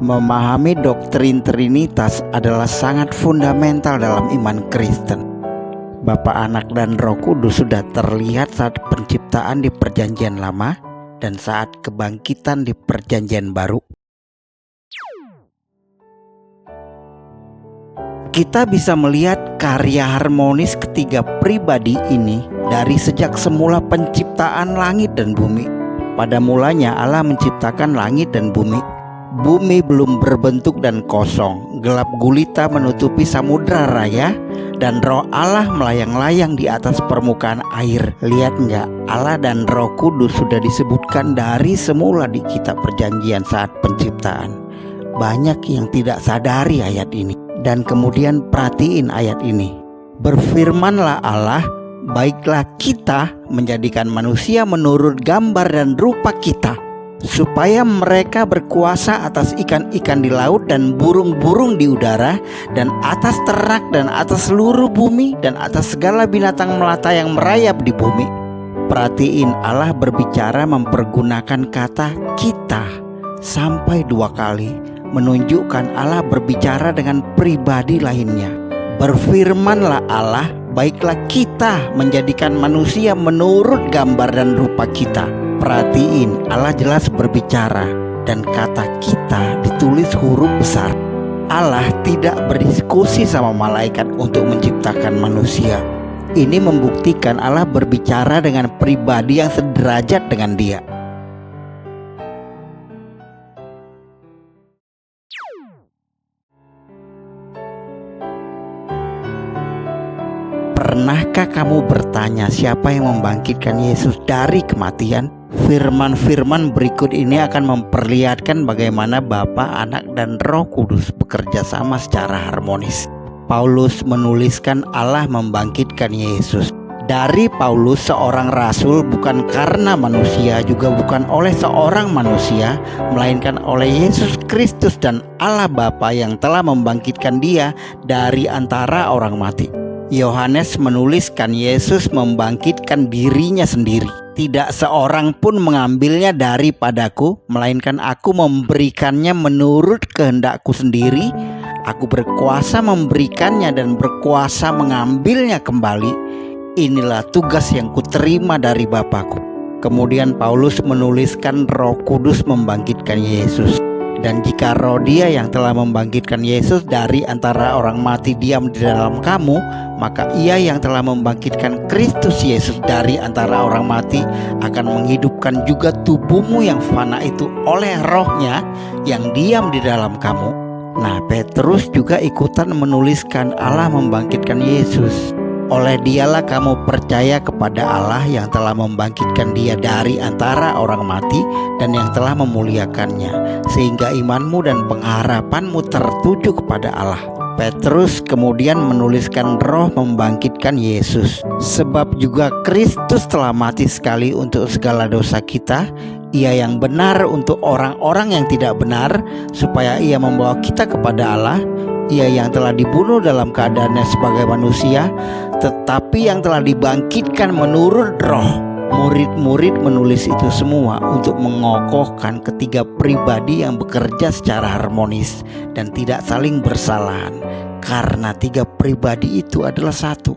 Memahami doktrin Trinitas adalah sangat fundamental dalam iman Kristen. Bapa, Anak, dan Roh Kudus sudah terlihat saat penciptaan di Perjanjian Lama dan saat kebangkitan di Perjanjian Baru. Kita bisa melihat karya harmonis ketiga pribadi ini dari sejak semula penciptaan langit dan bumi. Pada mulanya Allah menciptakan langit dan bumi. Bumi belum berbentuk dan kosong, gelap gulita menutupi samudra raya, dan Roh Allah melayang-layang di atas permukaan air. Lihat nggak, Allah dan Roh Kudus sudah disebutkan dari semula di kitab Perjanjian saat penciptaan. Banyak yang tidak sadari ayat ini. Dan kemudian perhatiin ayat ini. Berfirmanlah Allah, baiklah kita menjadikan manusia menurut gambar dan rupa kita, supaya mereka berkuasa atas ikan-ikan di laut dan burung-burung di udara, dan atas ternak dan atas seluruh bumi, dan atas segala binatang melata yang merayap di bumi. Perhatiin, Allah berbicara mempergunakan kata kita sampai 2 kali, menunjukkan Allah berbicara dengan pribadi lainnya. Berfirmanlah Allah, baiklah kita menjadikan manusia menurut gambar dan rupa kita. Perhatiin, Allah jelas berbicara dan kata kita ditulis huruf besar. Allah tidak berdiskusi sama malaikat untuk menciptakan manusia. Ini membuktikan Allah berbicara dengan pribadi yang sederajat dengan Dia. Pernahkah kamu bertanya siapa yang membangkitkan Yesus dari kematian? Firman-firman berikut ini akan memperlihatkan bagaimana Bapa, Anak, dan Roh Kudus bekerja sama secara harmonis. Paulus menuliskan Allah membangkitkan Yesus. Dari Paulus, seorang rasul, bukan karena manusia, juga bukan oleh seorang manusia, melainkan oleh Yesus Kristus dan Allah Bapa yang telah membangkitkan Dia dari antara orang mati. Yohanes menuliskan Yesus membangkitkan dirinya sendiri. Tidak seorang pun mengambilnya daripadaku, melainkan aku memberikannya menurut kehendakku sendiri. Aku berkuasa memberikannya dan berkuasa mengambilnya kembali. Inilah tugas yang kuterima dari Bapakku. Kemudian Paulus menuliskan Roh Kudus membangkitkan Yesus. Dan jika roh Dia yang telah membangkitkan Yesus dari antara orang mati diam di dalam kamu, maka Ia yang telah membangkitkan Kristus Yesus dari antara orang mati akan menghidupkan juga tubuhmu yang fana itu oleh Roh-Nya yang diam di dalam kamu. Nah, Petrus juga ikutan menuliskan Allah membangkitkan Yesus. Oleh Dialah kamu percaya kepada Allah yang telah membangkitkan Dia dari antara orang mati dan yang telah memuliakannya, sehingga imanmu dan pengharapanmu tertuju kepada Allah. Petrus kemudian menuliskan Roh membangkitkan Yesus. Sebab juga Kristus telah mati sekali untuk segala dosa kita, Ia yang benar untuk orang-orang yang tidak benar, supaya Ia membawa kita kepada Allah. Ia yang telah dibunuh dalam keadaannya sebagai manusia, tetapi yang telah dibangkitkan menurut Roh. Murid-murid menulis itu semua untuk mengokohkan ketiga pribadi yang bekerja secara harmonis dan tidak saling bersalahan, karena tiga pribadi itu adalah satu.